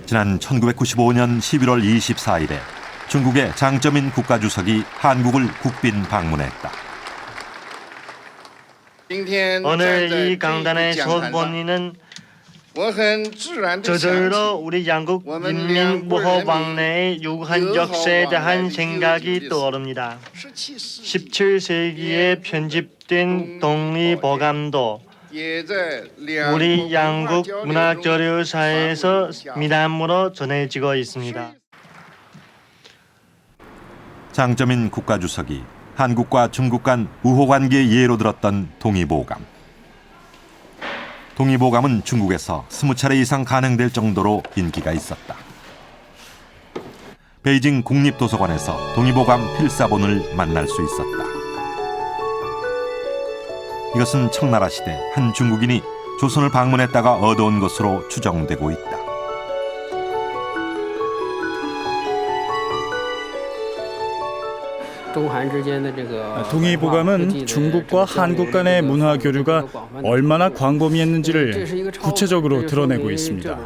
지난 1995년 11월 24일에 중국의 장쩌민 국가주석이 한국을 국빈 방문했다. 오늘 이 강단에 서 본인은 저절로 우리 양국 인민 무호 왕래의 유한 역사에 대한 생각이 떠오릅니다. 17세기에 편집된 독립보감도 우리 양국 문학자료사에서 미담으로 전해지고 있습니다. 장쩌민 국가주석이 한국과 중국 간 우호관계의 예로 들었던 동의보감. 동의보감은 중국에서 20차례 이상 간행될 정도로 인기가 있었다. 베이징 국립도서관에서 동의보감 필사본을 만날 수 있었다. 이것은 청나라 시대 한 중국인이 조선을 방문했다가 얻어온 것으로 추정되고 있다. 동의보감은 중국과 한국 간의 문화 교류가 얼마나 광범위했는지를 구체적으로 드러내고 있습니다.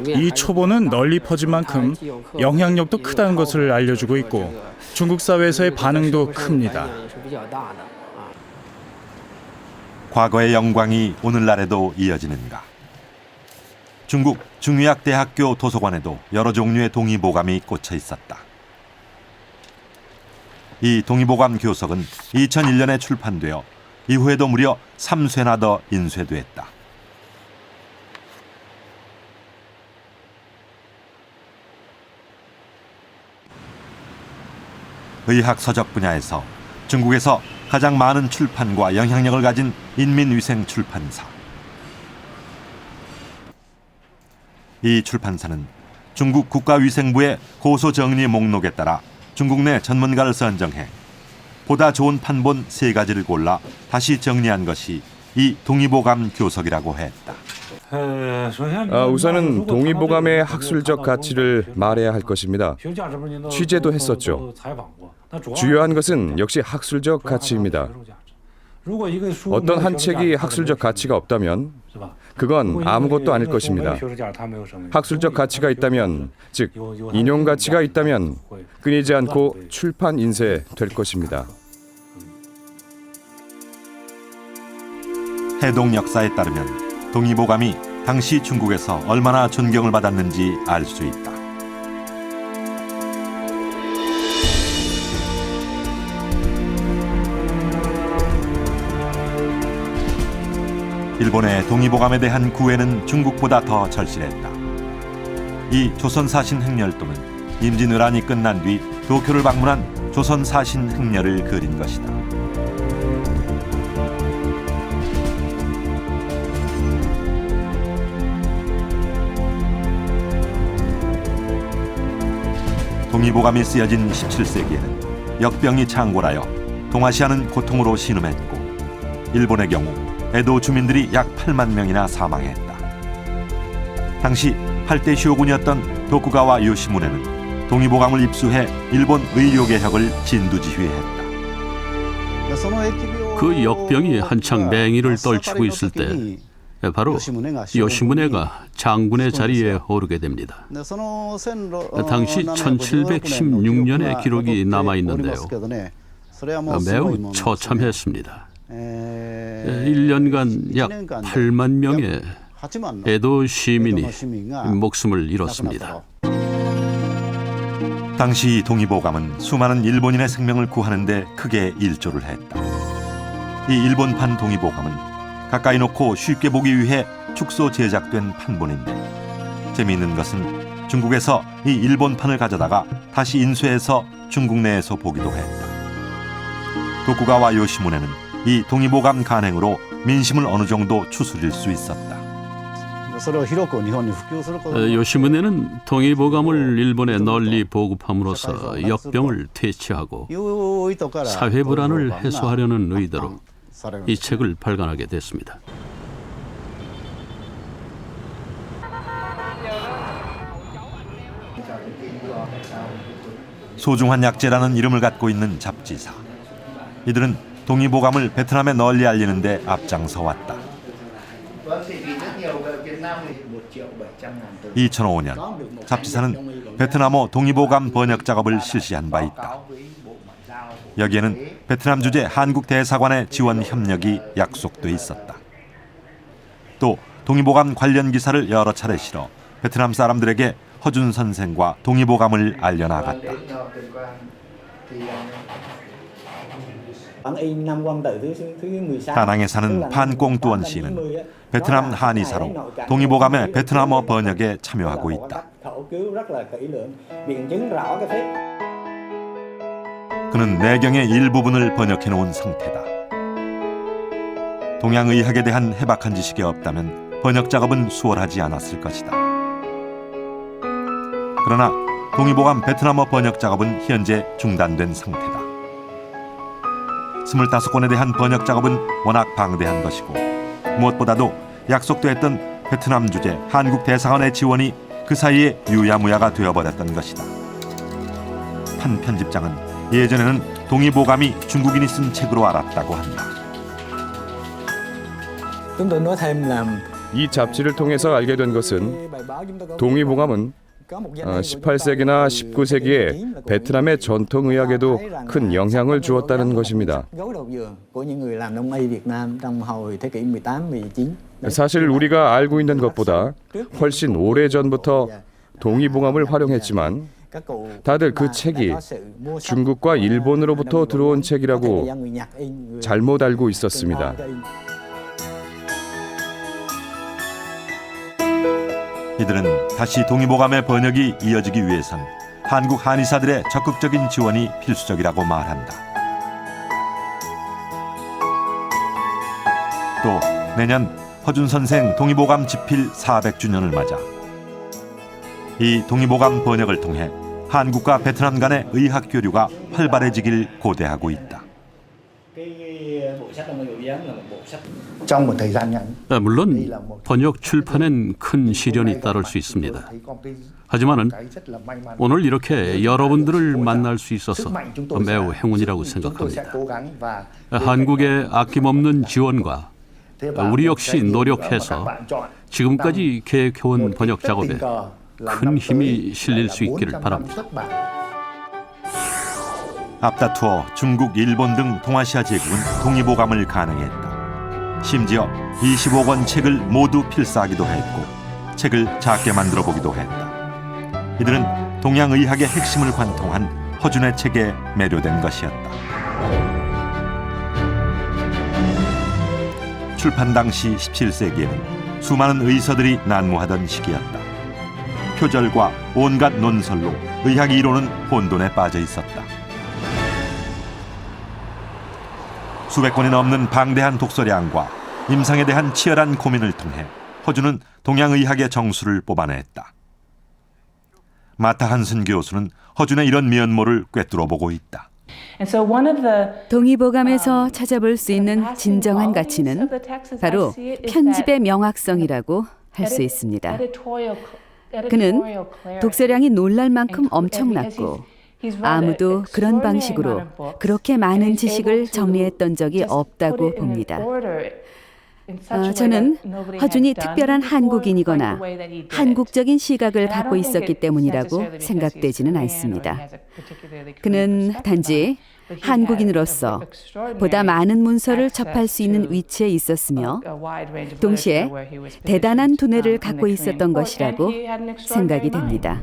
이 초본은 널리 퍼진 만큼 영향력도 크다는 것을 알려주고 있고 중국 사회에서의 반응도 큽니다. 과거의 영광이 오늘날에도 이어지는가? 중국 중의학대학교 도서관에도 여러 종류의 동의보감이 꽂혀 있었다. 이 동의보감 교석은 2001년에 출판되어 이후에도 무려 3쇄나 더 인쇄됐다. 의학 서적 분야에서 중국에서 가장 많은 출판과 영향력을 가진 인민위생 출판사. 이 출판사는 중국 국가위생부의 고소정리 목록에 따라 중국 내 전문가를 선정해 보다 좋은 판본 3가지를 골라 다시 정리한 것이 이 동의보감 교석이라고 했다. 우선은 동의보감의 학술적 가치를 말해야 할 것입니다. 취재도 했었죠. 주요한 것은 역시 학술적 가치입니다. 어떤 한 책이 학술적 가치가 없다면 그건 아무것도 아닐 것입니다. 학술적 가치가 있다면, 즉 인용 가치가 있다면 끊이지 않고 출판 인쇄될 것입니다. 해동 역사에 따르면 동의보감이 당시 중국에서 얼마나 존경을 받았는지 알 수 있다. 일본의 동의보감에 대한 구애는 중국보다 더 절실했다. 이 조선사신 행렬도는 임진왜란이 끝난 뒤 도쿄를 방문한 조선사신 행렬을 그린 것이다. 동의보감이 쓰여진 17세기에는 역병이 창궐하여 동아시아는 고통으로 신음했고 일본의 경우 에도 주민들이 약 8만 명이나 사망했다. 당시 8대 쇼군이었던 도쿠가와 요시무네는 동의보감을 입수해 일본 의료개혁을 진두지휘했다. 그 역병이 한창 맹위를 떨치고 있을 때 바로 요시무네가 장군의 자리에 오르게 됩니다. 당시 1716년의 기록이 남아있는데요. 매우 처참했습니다. 1년간 약 8만 명의 에도 시민이 목숨을 잃었습니다. 당시 동의보감은 수많은 일본인의 생명을 구하는 데 크게 일조를 했다. 이 일본판 동의보감은 가까이 놓고 쉽게 보기 위해 축소 제작된 판본인데 재미있는 것은 중국에서 이 일본판을 가져다가 다시 인쇄해서 중국 내에서 보기도 했다. 도쿠가와 요시무네는 이 동의보감 간행으로 민심을 어느 정도 추스릴 수 있었다. 요시무네는 동의보감을 일본에 널리 보급함으로써 역병을 퇴치하고 사회 불안을 해소하려는 의도로 이 책을 발간하게 됐습니다. 소중한 약재라는 이름을 갖고 있는 잡지사. 이들은 동의보감을 베트남에 널리 알리는 데 앞장서 왔다. 2005년 잡지사는 베트남어 동의보감 번역 작업을 실시한 바 있다. 여기에는 베트남 주재 한국 대사관의 지원 협력이 약속돼 있었다. 또 동의보감 관련 기사를 여러 차례 실어 베트남 사람들에게 허준 선생과 동의보감을 알려나갔다. 다낭에 사는 판꽁뚜언 씨는 베트남 한의사로 동의보감의 베트남어 번역에 참여하고 있다. 그는 내경의 일부분을 번역해놓은 상태다. 동양의학에 대한 해박한 지식이 없다면 번역 작업은 수월하지 않았을 것이다. 그러나 동의보감 베트남어 번역 작업은 현재 중단된 상태다. 25권에 대한 번역 작업은 워낙 방대한 것이고 무엇보다도 약속됐던 베트남 주재 한국 대사관의 지원이 그 사이에 유야무야가 되어버렸던 것이다. 판 편집장은 예전에는 동의보감이 중국인이 쓴 책으로 알았다고 한다. 이 잡지를 통해서 알게 된 것은 동의보감은 18세기나 19세기에 베트남의 전통의학에도 큰 영향을 주었다는 것입니다. 사실 우리가 알고 있는 것보다 훨씬 오래전부터 동의보감을 활용했지만 다들 그 책이 중국과 일본으로부터 들어온 책이라고 잘못 알고 있었습니다. 이들은 다시 동의보감의 번역이 이어지기 위해선 한국 한의사들의 적극적인 지원이 필수적이라고 말한다. 또 내년 허준 선생 동의보감 집필 400주년을 맞아 이 동의보감 번역을 통해 한국과 베트남 간의 의학 교류가 활발해지길 고대하고 있다. 물론 번역 출판엔 큰 시련이 따를 수 있습니다. 하지만은 오늘 이렇게 여러분들을 만날 수 있어서 매우 행운이라고 생각합니다. 한국의 아낌없는 지원과 우리 역시 노력해서 지금까지 계획해온 번역 작업에 큰 힘이 실릴 수 있기를 바랍니다. 앞다투어 중국, 일본 등 동아시아 제국은 동의보감을 가능했다. 심지어 25권 책을 모두 필사하기도 했고 책을 작게 만들어 보기도 했다. 이들은 동양의학의 핵심을 관통한 허준의 책에 매료된 것이었다. 출판 당시 17세기에는 수많은 의사들이 난무하던 시기였다. 표절과 온갖 논설로 의학 이론은 혼돈에 빠져 있었다. 수백 권이 넘는 방대한 독서량과 임상에 대한 치열한 고민을 통해 허준은 동양의학의 정수를 뽑아냈다. 마타 한슨 교수는 허준의 이런 면모를 꿰뚫어보고 있다. 동의보감에서 찾아볼 수 있는 진정한 가치는 바로 편집의 명확성이라고 할 수 있습니다. 그는 독서량이 놀랄 만큼 엄청났고 아무도 그런 방식으로 그렇게 많은 지식을 정리했던 적이 없다고 봅니다. 저는 허준이 특별한 한국인이거나 한국적인 시각을 갖고 있었기 때문이라고 생각되지는 않습니다. 그는 단지 한국인으로서 보다 많은 문서를 접할 수 있는 위치에 있었으며 동시에 대단한 두뇌를 갖고 있었던 것이라고 생각이 됩니다.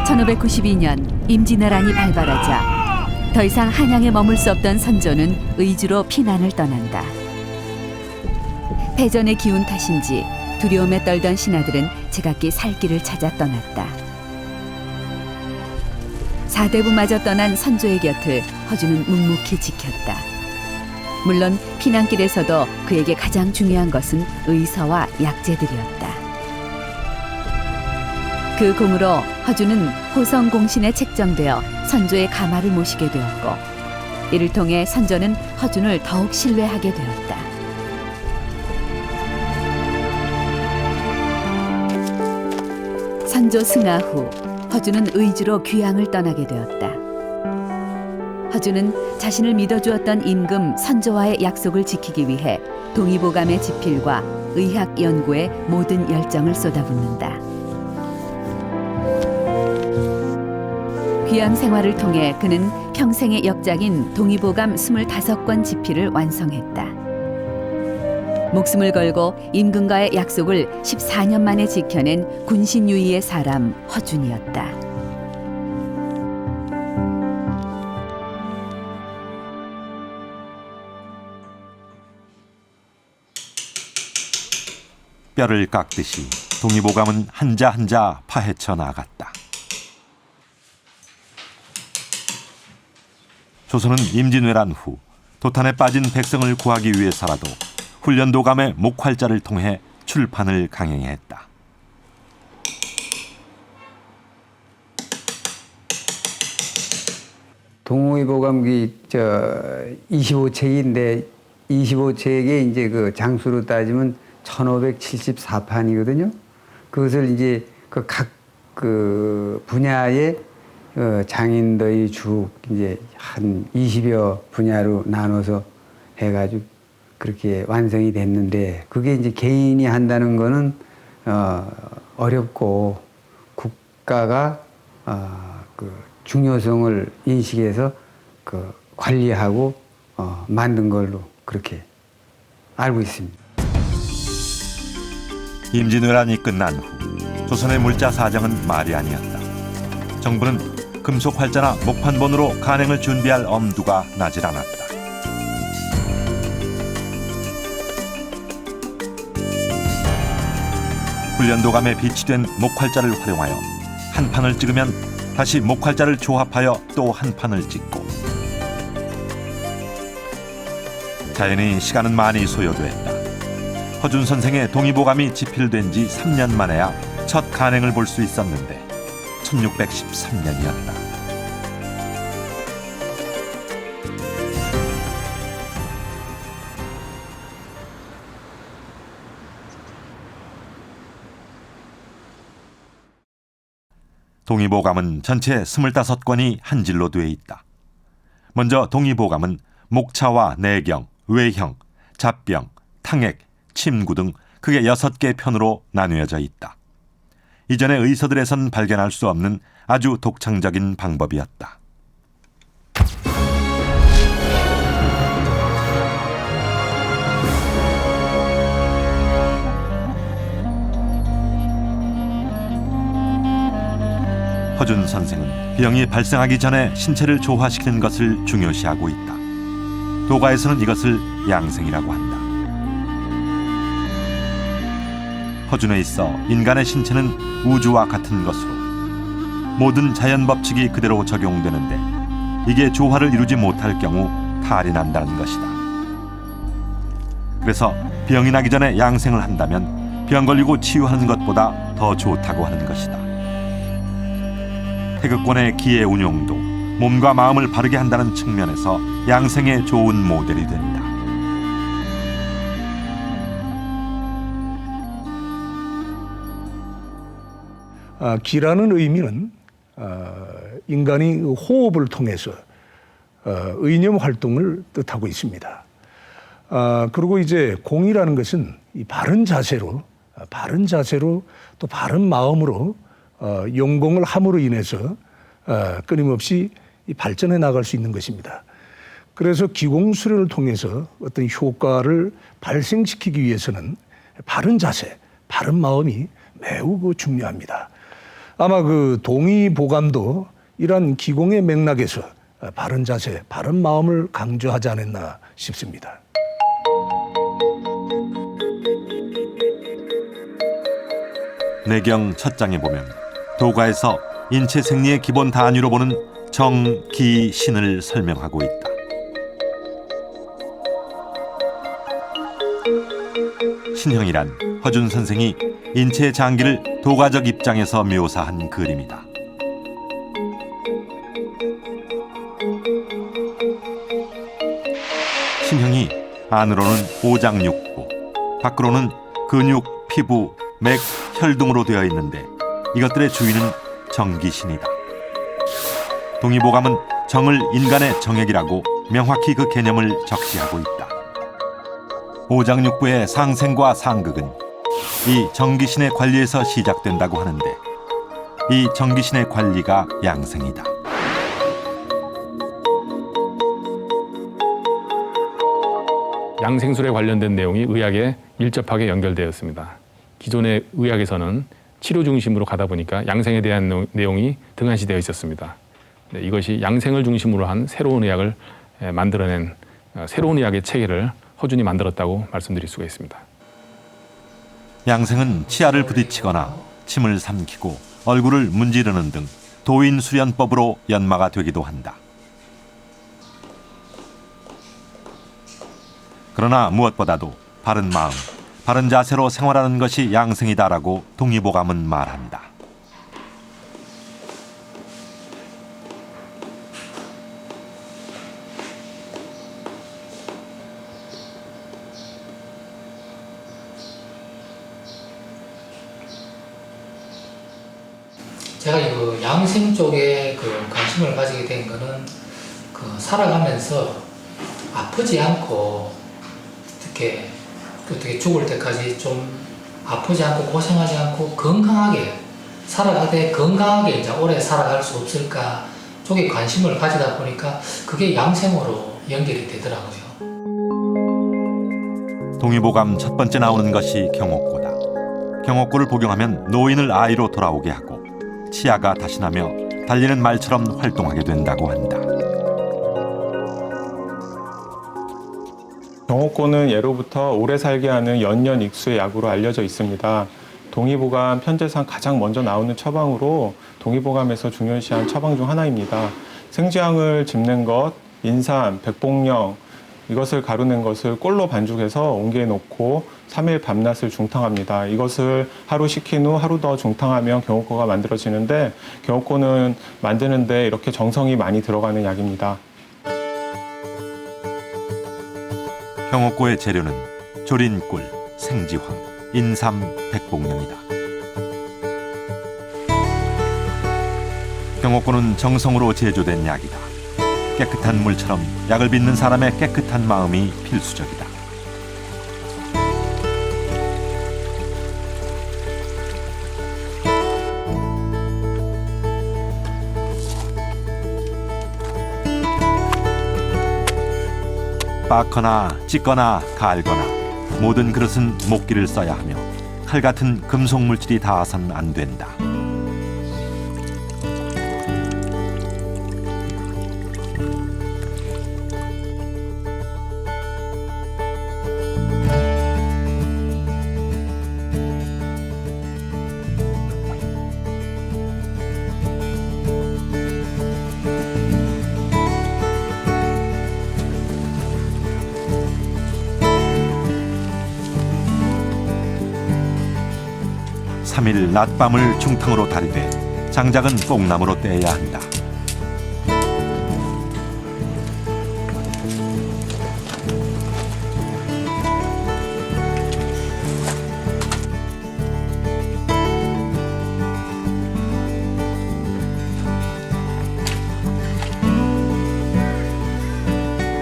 1592년 임진왜란이 발발하자 더 이상 한양에 머물 수 없던 선조는 의주로 피난을 떠난다. 패전의 기운 탓인지 두려움에 떨던 신하들은 제각기 살 길을 찾아 떠났다. 사대부마저 떠난 선조의 곁을 허준은 묵묵히 지켰다. 물론 피난길에서도 그에게 가장 중요한 것은 의서와 약재들이었다. 그 공으로 허준은 호성공신에 책정되어 선조의 가마를 모시게 되었고 이를 통해 선조는 허준을 더욱 신뢰하게 되었다. 선조 승하 후 허준은 의주로 귀향을 떠나게 되었다. 허준은 자신을 믿어주었던 임금 선조와의 약속을 지키기 위해 동의보감의 집필과 의학 연구에 모든 열정을 쏟아붓는다. 귀양 생활을 통해 그는 평생의 역작인 동의보감 25권 집필을 완성했다. 목숨을 걸고 임금과의 약속을 14년 만에 지켜낸 군신유의의 사람 허준이었다. 뼈를 깎듯이 동의보감은 한자 한자 파헤쳐 나갔다. 조선은 임진왜란 후 도탄에 빠진 백성을 구하기 위해서라도 훈련도감의 목활자를 통해 출판을 강행했다. 동의보감기 25책인데 25책에 이제 그 장수로 따지면 1574판이거든요. 그것을 이제 각 분야의 장인들이 쭉 이제 한 20여 분야로 나눠서 해가지고 그렇게 완성이 됐는데, 그게 이제 개인이 한다는 거는 어렵고 국가가 그 중요성을 인식해서 그 관리하고 만든 걸로 그렇게 알고 있습니다. 임진왜란이 끝난 후 조선의 물자 사정은 말이 아니었다. 정부는 금속 활자나 목판본으로 간행을 준비할 엄두가 나질 않았다. 훈련도감에 비치된 목활자를 활용하여 한 판을 찍으면 다시 목활자를 조합하여 또 한 판을 찍고, 자연히 시간은 많이 소요됐다. 허준 선생의 동의보감이 집필된 지 3년 만에야 첫 간행을 볼 수 있었는데 1613년이었다. 동의보감은 전체 25권이 한 질로 돼 있다. 먼저 동의보감은 목차와 내경, 외형, 잡병, 탕액, 침구 등 크게 6개 편으로 나뉘어져 있다. 이전의 의서들에선 발견할 수 없는 아주 독창적인 방법이었다. 허준 선생은 병이 발생하기 전에 신체를 조화시키는 것을 중요시하고 있다. 도가에서는 이것을 양생이라고 한다. 허준에 있어 인간의 신체는 우주와 같은 것으로 모든 자연 법칙이 그대로 적용되는데, 이게 조화를 이루지 못할 경우 탈이 난다는 것이다. 그래서 병이 나기 전에 양생을 한다면 병 걸리고 치유하는 것보다 더 좋다고 하는 것이다. 태극권의 기회 운용도 몸과 마음을 바르게 한다는 측면에서 양생에 좋은 모델이 된다. 기라는 의미는 인간이 호흡을 통해서 의념 활동을 뜻하고 있습니다. 그리고 이제 공이라는 것은 이 바른 자세로 또 바른 마음으로 용공을 함으로 인해서 끊임없이 발전해 나갈 수 있는 것입니다. 그래서 기공수련을 통해서 어떤 효과를 발생시키기 위해서는 바른 자세, 바른 마음이 매우 중요합니다. 아마 그 동의보감도 이러한 기공의 맥락에서 바른 자세, 바른 마음을 강조하지 않았나 싶습니다. 내경 첫 장에 보면 도가에서 인체 생리의 기본 단위로 보는 정, 기, 신을 설명하고 있다. 신형이란 허준 선생이 인체의 장기를 도가적 입장에서 묘사한 그림이다. 신형이 안으로는 오장육부, 밖으로는 근육, 피부, 맥, 혈 등으로 되어 있는데 이것들의 주인은 정기신이다. 동의보감은 정을 인간의 정액이라고 명확히 그 개념을 적시하고 있다. 오장육부의 상생과 상극은 이 정기신의 관리에서 시작된다고 하는데 이 정기신의 관리가 양생이다. 양생술에 관련된 내용이 의학에 밀접하게 연결되었습니다. 기존의 의학에서는 치료 중심으로 가다 보니까 양생에 대한 내용이 등한시되어 있었습니다. 이것이 양생을 중심으로 한 새로운 의학을 만들어낸 새로운 의학의 체계를 허준이 만들었다고 말씀드릴 수가 있습니다. 양생은 치아를 부딪히거나 침을 삼키고 얼굴을 문지르는 등 도인수련법으로 연마가 되기도 한다. 그러나 무엇보다도 바른 마음, 바른 자세로 생활하는 것이 양생이다라고 동의보감은 말한다. 제가 그 양생 쪽에 그 관심을 가지게 된 거는 그 살아가면서 아프지 않고 어떻게 죽을 때까지 좀 아프지 않고 고생하지 않고 건강하게 살아가되 건강하게 이제 오래 살아갈 수 없을까 쪽에 관심을 가지다 보니까 그게 양생으로 연결이 되더라고요. 동의보감 첫 번째 나오는 것이 경옥고다. 경옥고를 복용하면 노인을 아이로 돌아오게 하고 치아가 다시 나며 달리는 말처럼 활동하게 된다고 한다. 경옥고는 예로부터 오래 살게 하는 연년익수의 약으로 알려져 있습니다. 동의보감 편제상 가장 먼저 나오는 처방으로 동의보감에서 중요시한 처방 중 하나입니다. 생쥐향을 짚는 것, 인삼, 백봉령 이것을 가루낸 것을 꼴로 반죽해서 온기에 놓고 3일 밤낮을 중탕합니다. 이것을 하루 식힌 후 하루 더 중탕하면 경옥고가 만들어지는데 경옥고는 만드는데 이렇게 정성이 많이 들어가는 약입니다. 경옥고의 재료는 조린 꿀, 생지황, 인삼, 백봉령이다. 경옥고는 정성으로 제조된 약이다. 깨끗한 물처럼 약을 빚는 사람의 깨끗한 마음이 필수적이다. 빻거나 찢거나 갈거나 모든 그릇은 목기를 써야 하며 칼 같은 금속 물질이 닿아선 안 된다. 삼일 낮밤을 중탕으로 달이되 장작은 뽕나무로 떼야 한다.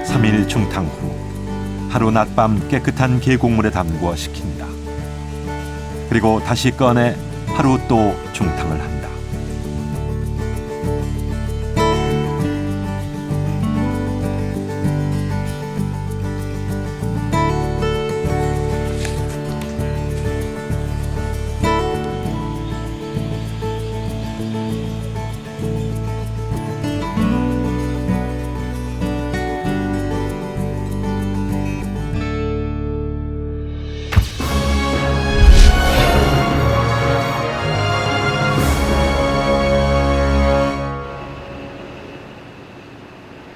삼일 중탕 후 하루 낮밤 깨끗한 계곡물에 담궈 식힌다. 그리고 다시 꺼내 하루 또 중탕을 한다.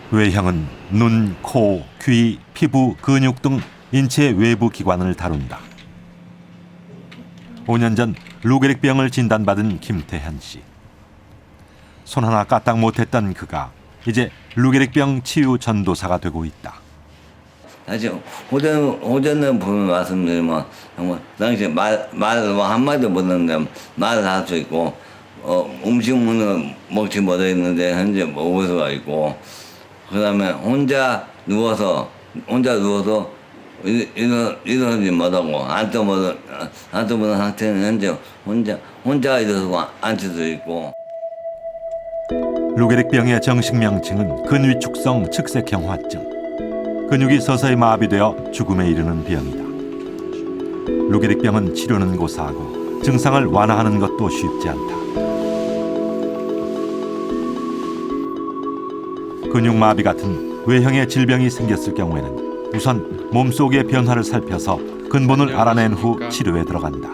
외형은 눈, 코, 귀, 피부, 근육 등 인체 외부 기관을 다룬다. 5년 전 루게릭병을 진단받은 김태현 씨. 손 하나 까딱 못했던 그가 이제 루게릭병 치유 전도사가 되고 있다. 사실 오전에 보면 말씀드리면 정말 당시 말 한마디 못하는데 말을 할 수 있고 음식물은 먹지 못했는데 현재 먹을 수가 있고, 그다음에 혼자 누워서 일어나지 못하고 앉아보는 상태는 현재 혼자 일어서고 앉을 수 있고. 루게릭병의 정식 명칭은 근위축성 측색형 화증. 근육이 서서히 마비되어 죽음에 이르는 병이다. 루게릭병은 치료는 고사하고 증상을 완화하는 것도 쉽지 않다. 근육마비 같은 외형의 질병이 생겼을 경우에는 우선 몸속의 변화를 살펴서 근본을 알아낸 후 치료에 들어간다.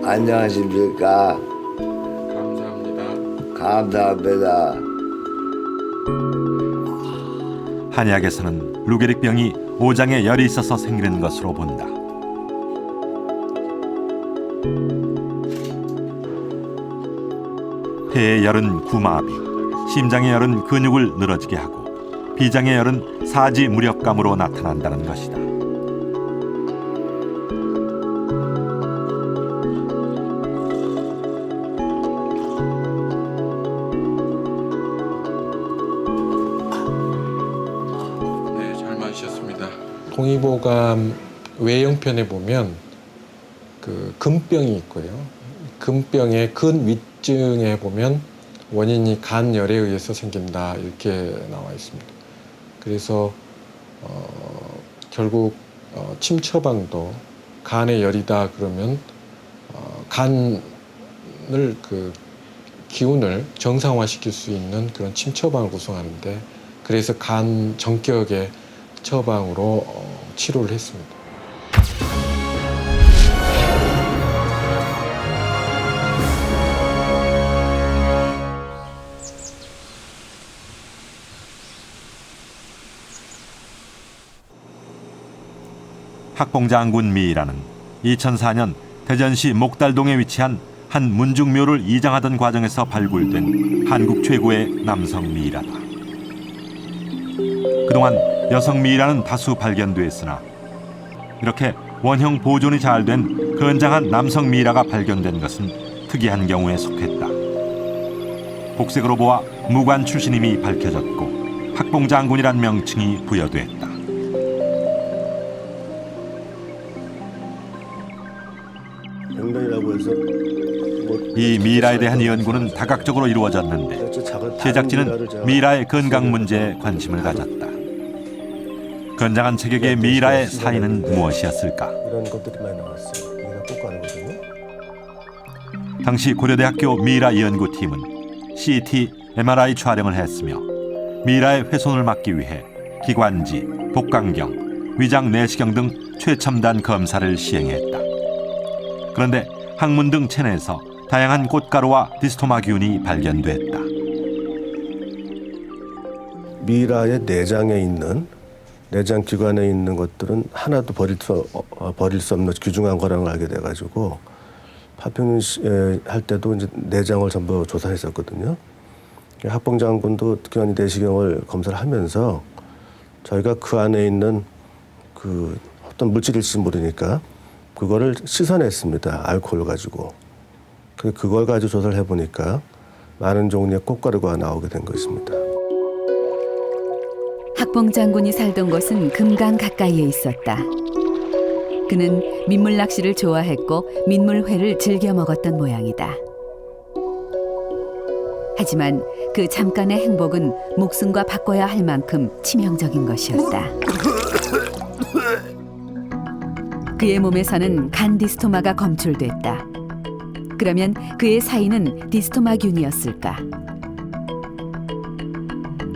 안녕하십니까? 감사합니다. 한의학에서는 루게릭병이 오장에 열이 있어서 생기는 것으로 본다. 폐의 열은 구마비, 심장의 열은 근육을 늘어지게 하고 비장의 열은 사지 무력감으로 나타난다는 것이다. 네, 잘 마셨습니다. 동의보감 외형편에 보면 그 근병이 있고요. 근병의 근위증에 보면 원인이 간열에 의해서 생긴다 이렇게 나와 있습니다. 그래서 결국 침 처방도 간의 열이다 그러면 간을 그 기운을 정상화시킬 수 있는 그런 침 처방을 구성하는데, 그래서 간 정격의 처방으로 치료를 했습니다. 학봉장군 미이라는 2004년 대전시 목달동에 위치한 한 문중묘를 이장하던 과정에서 발굴된 한국 최고의 남성 미이라다. 그동안 여성 미이라는 다수 발견되었으나 이렇게 원형 보존이 잘 된 건장한 남성 미이라가 발견된 것은 특이한 경우에 속했다. 복색으로 보아 무관 출신임이 밝혀졌고 학봉장군이란 명칭이 부여됐다. 이 미이라에 대한 연구는 다각적으로 이루어졌는데 제작진은 미이라의 건강 문제에 관심을 가졌다. 건장한 체격의 미이라의 사인은 무엇이었을까? 당시 고려대학교 미이라 연구팀은 CT, MRI 촬영을 했으며 미이라의 훼손을 막기 위해 기관지, 복강경, 위장 내시경 등 최첨단 검사를 시행했다. 그런데 항문 등 체내에서 다양한 꽃가루와 디스토마균이 발견됐다. 미이라의 내장에 있는 내장 기관에 있는 것들은 하나도 버릴 수 없는 귀중한 거라는 걸 알게 돼가지고 파평윤 할 때도 이제 내장을 전부 조사했었거든요. 학봉장군도 특히 내시경을 검사를 하면서 저희가 그 안에 있는 그 어떤 물질일지 모르니까 그거를 씻어냈습니다. 알코올 가지고. 그걸 가지고 조사를 해보니까 많은 종류의 꽃가루가 나오게 된 것입니다. 학봉장군이 살던 곳은 금강 가까이에 있었다. 그는 민물 낚시를 좋아했고 민물회를 즐겨 먹었던 모양이다. 하지만 그 잠깐의 행복은 목숨과 바꿔야 할 만큼 치명적인 것이었다. 그의 몸에서는 간 디스토마가 검출됐다. 그러면 그의 사인은 디스토마균이었을까?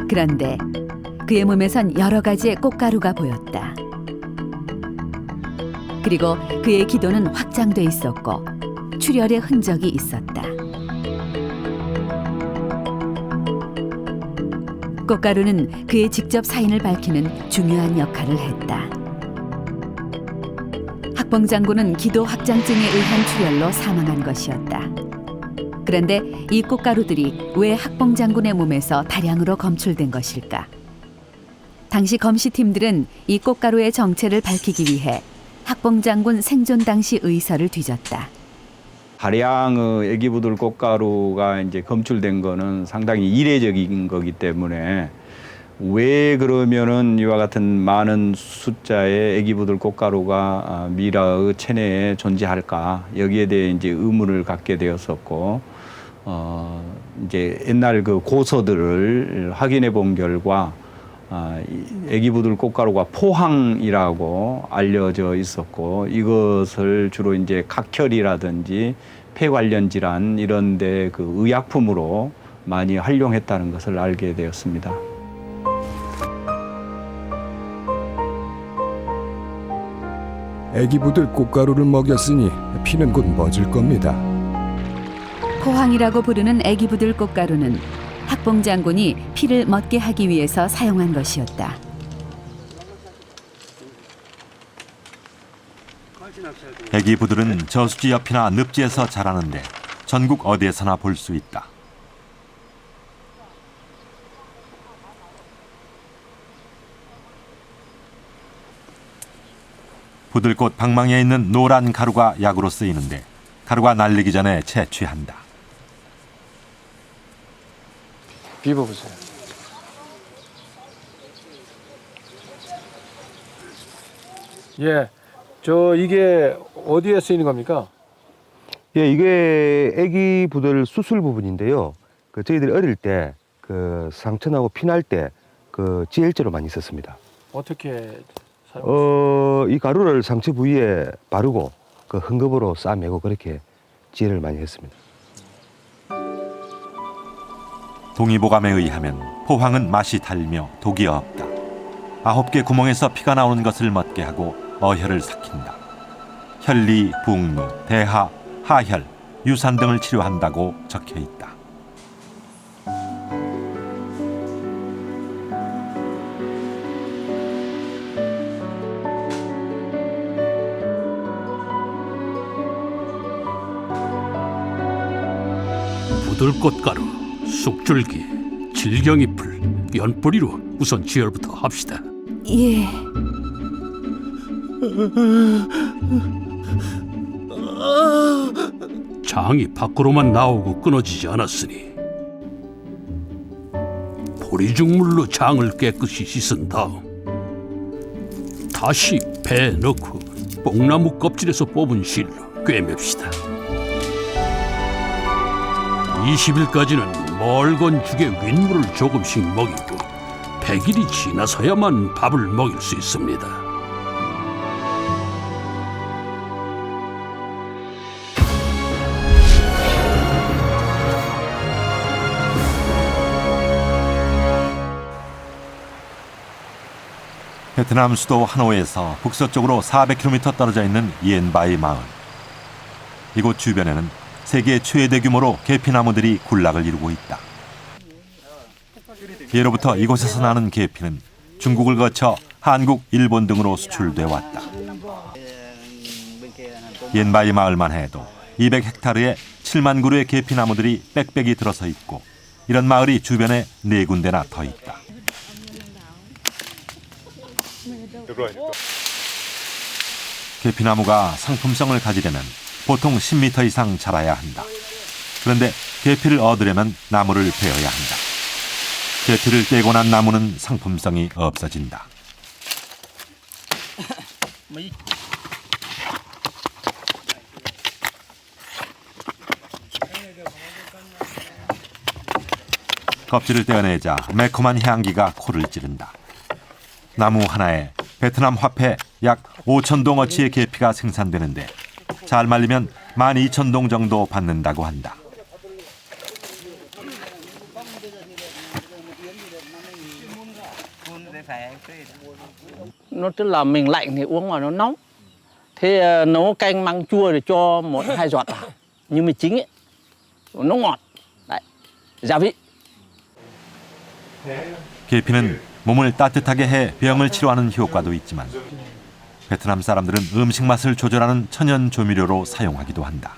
그런데 그의 몸에선 여러 가지의 꽃가루가 보였다. 그리고 그의 기도는 확장돼 있었고 출혈의 흔적이 있었다. 꽃가루는 그의 직접 사인을 밝히는 중요한 역할을 했다. 학봉장군은 기도 확장증에 의한 출혈로 사망한 것이었다. 그런데 이 꽃가루들이 왜 학봉장군의 몸에서 다량으로 검출된 것일까? 당시 검시팀들은 이 꽃가루의 정체를 밝히기 위해 학봉장군 생존 당시 의서를 뒤졌다. 다량의 애기부들 꽃가루가 이제 검출된 거는 상당히 이례적인 거기 때문에 왜 그러면은 이와 같은 많은 숫자의 애기부들 꽃가루가 미라의 체내에 존재할까 여기에 대해 이제 의문을 갖게 되었었고 이제 옛날 그 고서들을 확인해 본 결과 애기부들 꽃가루가 포항이라고 알려져 있었고 이것을 주로 이제 각혈이라든지 폐 관련 질환 이런데 그 의약품으로 많이 활용했다는 것을 알게 되었습니다. 애기부들 꽃가루를 먹였으니 피는 곧 멎을 겁니다. 포항이라고 부르는 애기부들 꽃가루는 학봉 장군이 피를 멎게 하기 위해서 사용한 것이었다. 애기부들은 저수지 옆이나 늪지에서 자라는데 전국 어디에서나 볼 수 있다. 부들꽃 방망이에 있는 노란 가루가 약으로 쓰이는데 가루가 날리기 전에 채취한다. 비벼보세요. 예, 이게 어디에 쓰이는 겁니까? 예, 이게 애기 부들 수술 부분인데요. 저희들이 어릴 때 상처나고 피날 때 지혈제로 많이 썼습니다. 어떻게 이 가루를 상처 부위에 바르고 헝겊으로 싸매고 그렇게 지혈을 많이 했습니다. 동의보감에 의하면 포항은 맛이 달며 독이 없다. 9개 구멍에서 피가 나오는 것을 멎게 하고 어혈을 삭힌다. 혈리, 북루, 대하, 하혈, 유산 등을 치료한다고 적혀 있다. 부들꽃가루, 쑥줄기, 질경이풀, 연뿌리로 우선 지혈부터 합시다. 예. 장이 밖으로만 나오고 끊어지지 않았으니 보리죽물로 장을 깨끗이 씻은 다음 다시 배에 넣고 뽕나무 껍질에서 뽑은 실로 꿰맵시다. 20일까지는 멀건 죽에 윗물을 조금씩 먹이고 100일이 지나서야만 밥을 먹일 수 있습니다. 베트남 수도 하노이에서 북서쪽으로 400km 떨어져 있는 옌바이 마을. 이곳 주변에는 세계 최대 규모로 계피나무들이 군락을 이루고 있다. 예로부터 이곳에서 나는 계피는 중국을 거쳐 한국, 일본 등으로 수출돼 왔다. 옌바이 마을만 해도 200헥타르에 7만 그루의 계피나무들이 빽빽이 들어서 있고 이런 마을이 주변에 4군데나 더 있다. 계피나무가 상품성을 가지려면 보통 10m 이상 자라야 한다. 그런데 계피를 얻으려면 나무를 베어야 한다. 계피를 떼고 난 나무는 상품성이 없어진다. 껍질을 떼어내자 매콤한 향기가 코를 찌른다. 나무 하나에 베트남 화폐 약 5,000동어치의 계피가 생산되는데 잘 말리면 12,000동 정도 받는다고 한다. Nó tức là mình lạnh thì uống vào nó nóng. Thế nấu canh măng chua thì cho 1-2 giọt vào. Nhưng mà chính ấy, nó ngọt. Đấy, gia vị. 계피는 몸을 따뜻하게 해 병을 치료하는 효과도 있지만 베트남 사람들은 음식 맛을 조절하는 천연 조미료로 사용하기도 한다.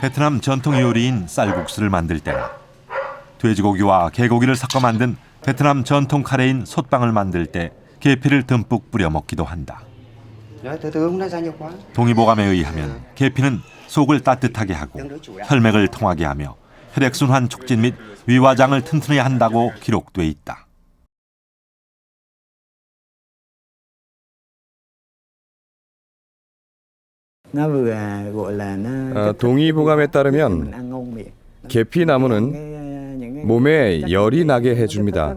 베트남 전통 요리인 쌀국수를 만들 때나 돼지고기와 개고기를 섞어 만든 베트남 전통 카레인 솥방을 만들 때 계피를 듬뿍 뿌려 먹기도 한다. 동의보감에 의하면 계피는 속을 따뜻하게 하고 혈맥을 통하게 하며 혈액순환 촉진 및 위화장을 튼튼히 한다고 기록돼 있다. 동의보감에 따르면 계피나무는 몸에 열이 나게 해줍니다.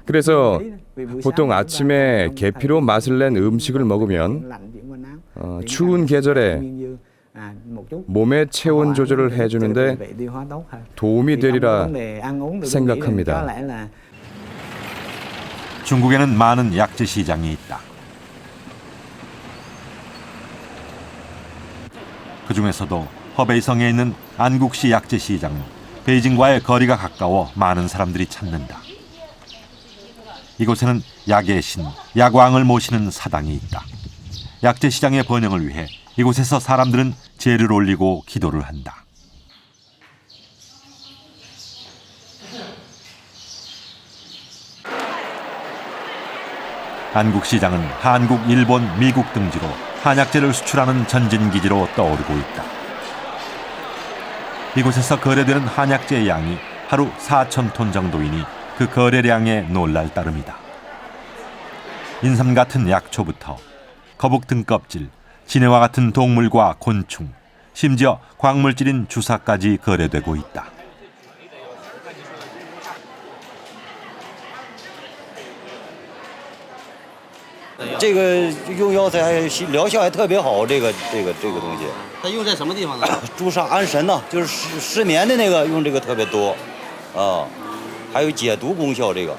그래서 보통 아침에 계피로 맛을 낸 음식을 먹으면 추운 계절에 몸의 체온 조절을 해주는데 도움이 되리라 생각합니다. 중국에는 많은 약재 시장이 있다. 그 중에서도 허베이성에 있는 안국시 약재 시장은 베이징과의 거리가 가까워 많은 사람들이 찾는다. 이곳에는 약의 신, 약왕을 모시는 사당이 있다. 약재 시장의 번영을 위해 이곳에서 사람들은 제를 올리고 기도를 한다. 안국시장은 한국, 일본, 미국 등지로 한약재를 수출하는 전진기지로 떠오르고 있다. 이곳에서 거래되는 한약재의 양이 하루 4,000톤 정도이니 그 거래량에 놀랄 따름이다. 인삼 같은 약초부터 거북 등껍질, 지네와 같은 동물과 곤충, 심지어 광물질인 주사까지 거래되고 있다.这个用药材疗效还特别好，这个东西。它用在什么地方呢？朱砂安神呢，就是失眠的那个用这个特别多，啊，还有解毒功效这个。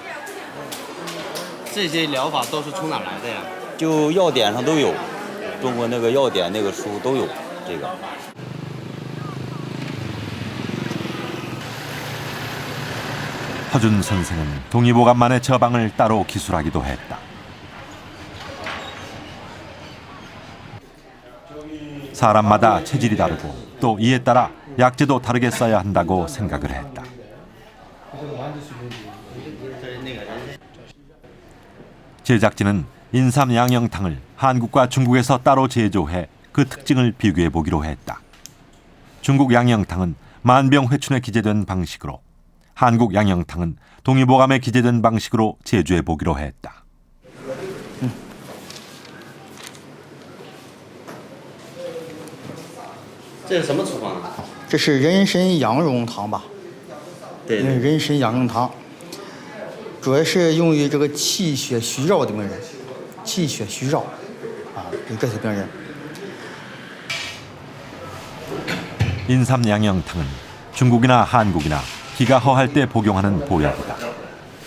这些疗法都是从哪来的呀？就药典上都有，中国那个药典那个书都有这个。 허준 선생은 동의보감만의 처방을 따로 기술하기도 했다. 사람마다 체질이 다르고 또 이에 따라 약재도 다르게 써야 한다고 생각을 했다. 제작진은 인삼 양념탕을 한국과 중국에서 따로 제조해 그 특징을 비교해 보기로 했다. 중국 양념탕은 만병회춘에 기재된 방식으로, 한국 양념탕은 동의보감에 기재된 방식으로 제조해 보기로 했다. 这是什么处方啊？这是人参养荣汤吧？对，人参养荣汤，主要是用于这个气血虚弱的病人，气血虚弱啊，有这些病人。 인삼 양념탕은 중국이나 한국이나 기가 허할 때 복용하는 보약이다.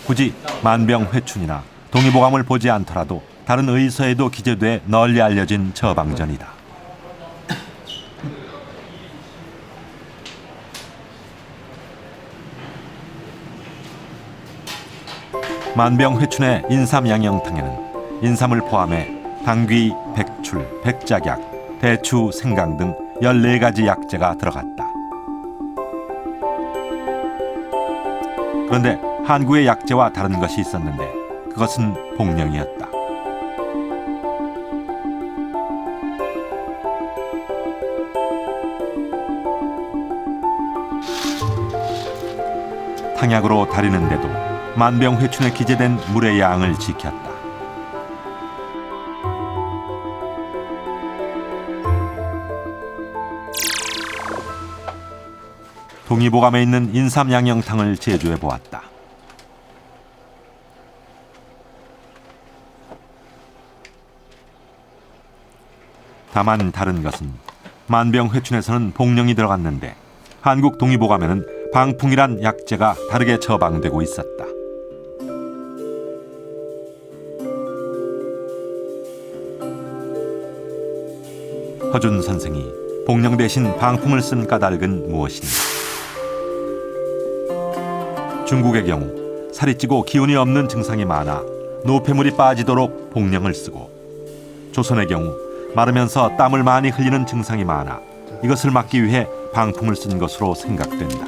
굳이 만병회춘이나 동의보감을 보지 않더라도 다른 의서에도 기재돼 널리 알려진 처방전이다. 만병회춘의 인삼 양념탕에는 인삼을 포함해 당귀, 백출, 백작약, 대추, 생강 등 14가지 약재가 들어갔다. 그런데 한국의 약재와 다른 것이 있었는데 그것은 복령이었다. 탕약으로 다리는데도 만병회춘에 기재된 물의 양을 지켰다. 동의보감에 있는 인삼 양념탕을 제조해 보았다. 다만 다른 것은 만병회춘에서는 복령이 들어갔는데 한국 동의보감에는 방풍이란 약재가 다르게 처방되고 있었다. 허준 선생이 복령 대신 방풍을 쓴 까닭은 무엇인가? 중국의 경우 살이 찌고 기운이 없는 증상이 많아 노폐물이 빠지도록 복령을 쓰고, 조선의 경우 마르면서 땀을 많이 흘리는 증상이 많아 이것을 막기 위해 방풍을 쓴 것으로 생각된다.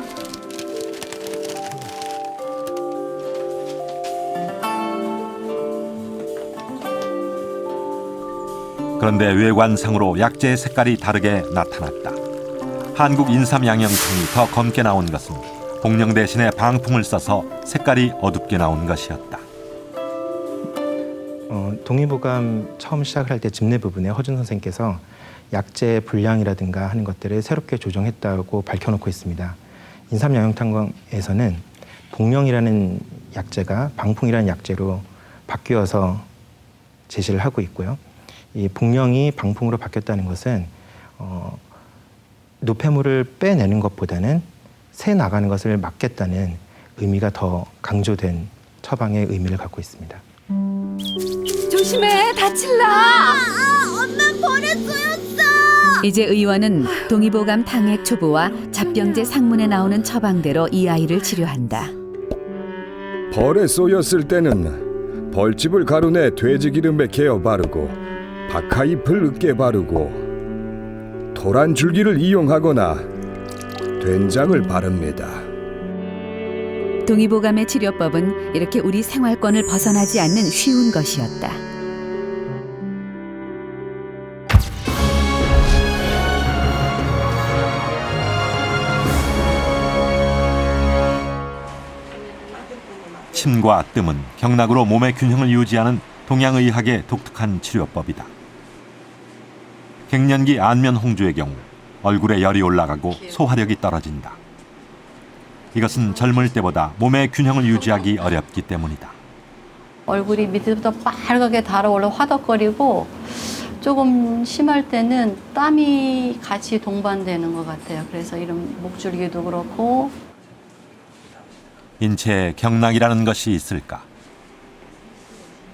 그런데 외관상으로 약재의 색깔이 다르게 나타났다. 한국 인삼 양념탕이 더 검게 나온 것은 복령 대신에 방풍을 써서 색깔이 어둡게 나온 것이었다. 동의보감 처음 시작을 할 때 짚내 부분에 허준 선생님께서 약재 분량이라든가 하는 것들을 새롭게 조정했다고 밝혀놓고 있습니다. 인삼 양념탕에서는 복령이라는 약재가 방풍이라는 약재로 바뀌어서 제시를 하고 있고요. 이 복령이 방풍으로 바뀌었다는 것은 노폐물을 빼내는 것보다는 새 나가는 것을 막겠다는 의미가 더 강조된 처방의 의미를 갖고 있습니다. 조심해, 다칠라. 엄마 버렸어였어. 이제 의원은 동의보감 탕액 초보와 잡병제 상문에 나오는 처방대로 이 아이를 치료한다. 벌에 쏘였을 때는 벌집을 가루내 돼지기름에 개어 바르고 박하잎을 으깨 바르고 토란 줄기를 이용하거나 된장을 바릅니다. 동의보감의 치료법은 이렇게 우리 생활권을 벗어나지 않는 쉬운 것이었다. 침과 뜸은 경락으로 몸의 균형을 유지하는 동양의학의 독특한 치료법이다. 갱년기 안면 홍조의 경우 얼굴에 열이 올라가고 소화력이 떨어진다. 이것은 젊을 때보다 몸의 균형을 유지하기 어렵기 때문이다. 얼굴이 밑에부터 빨갛게 달아올라 화덕거리고 조금 심할 때는 땀이 같이 동반되는 것 같아요. 그래서 이런 목줄기도 그렇고. 인체에 경락이라는 것이 있을까?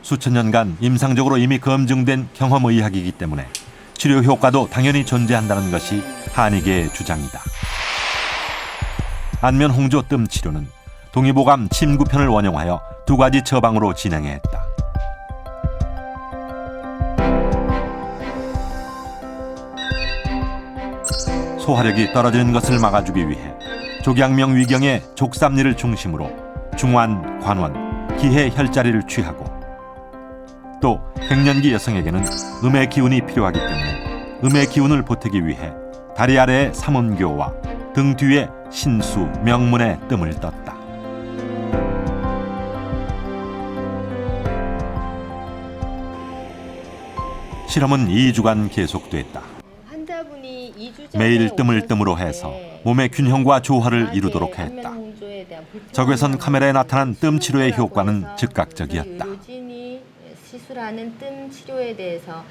수천 년간 임상적으로 이미 검증된 경험의학이기 때문에 치료 효과도 당연히 존재한다는 것이 한의계의 주장이다. 안면 홍조 뜸 치료는 동의보감 침구편을 원용하여 2가지 처방으로 진행했다. 소화력이 떨어지는 것을 막아주기 위해 족양명 위경의 족삼리를 중심으로 중환, 관원, 기해 혈자리를 취하고 또 갱년기 여성에게는 음의 기운이 필요하기 때문에 음의 기운을 보태기 위해 다리 아래의 삼원교와 등 뒤에 신수, 명문의 뜸을 떴다. 실험은 2주간 계속됐다. 매일 뜸을 뜸으로 해서 몸의 균형과 조화를 이루도록 했다. 적외선 카메라에 나타난 뜸 치료의 효과는 즉각적이었다. 시술하는 뜸 치료에 대해서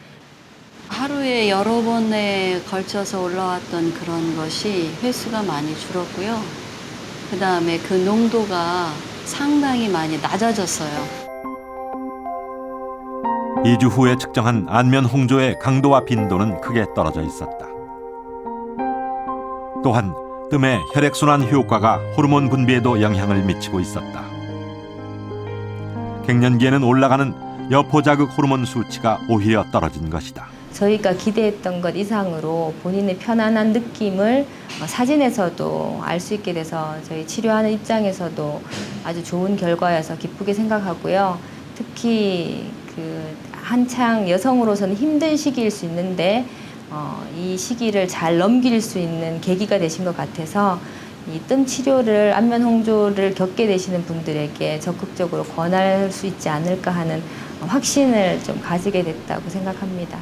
하루에 여러 번에 걸쳐서 올라왔던 그런 것이 횟수가 많이 줄었고요. 그 다음에 그 농도가 상당히 많이 낮아졌어요. 2주 후에 측정한 안면 홍조의 강도와 빈도는 크게 떨어져 있었다. 또한 뜸의 혈액순환 효과가 호르몬 분비에도 영향을 미치고 있었다. 갱년기에는 올라가는 여포자극 호르몬 수치가 오히려 떨어진 것이다. 저희가 기대했던 것 이상으로 본인의 편안한 느낌을 사진에서도 알 수 있게 돼서 저희 치료하는 입장에서도 아주 좋은 결과여서 기쁘게 생각하고요. 특히 그 한창 여성으로서는 힘든 시기일 수 있는데 이 시기를 잘 넘길 수 있는 계기가 되신 것 같아서 이 뜸 치료를 안면 홍조를 겪게 되시는 분들에게 적극적으로 권할 수 있지 않을까 하는 확신을 좀 가지게 됐다고 생각합니다.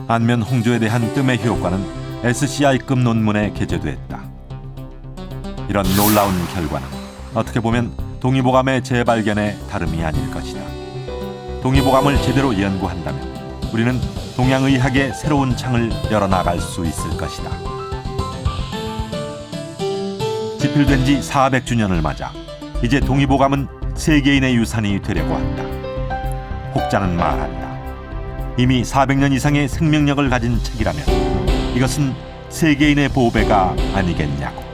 안면 홍조에 대한 뜸의 효과는 SCI급 논문에 게재됐다. 이런 놀라운 결과는 어떻게 보면 동의보감의 재발견에 다름이 아닐 것이다. 동의보감을 제대로 연구한다면 우리는 동양의학의 새로운 창을 열어나갈 수 있을 것이다. 집필된 지 400주년을 맞아 이제 동의보감은 세계인의 유산이 되려고 한다. 혹자는 말한다. 이미 400년 이상의 생명력을 가진 책이라면 이것은 세계인의 보배가 아니겠냐고.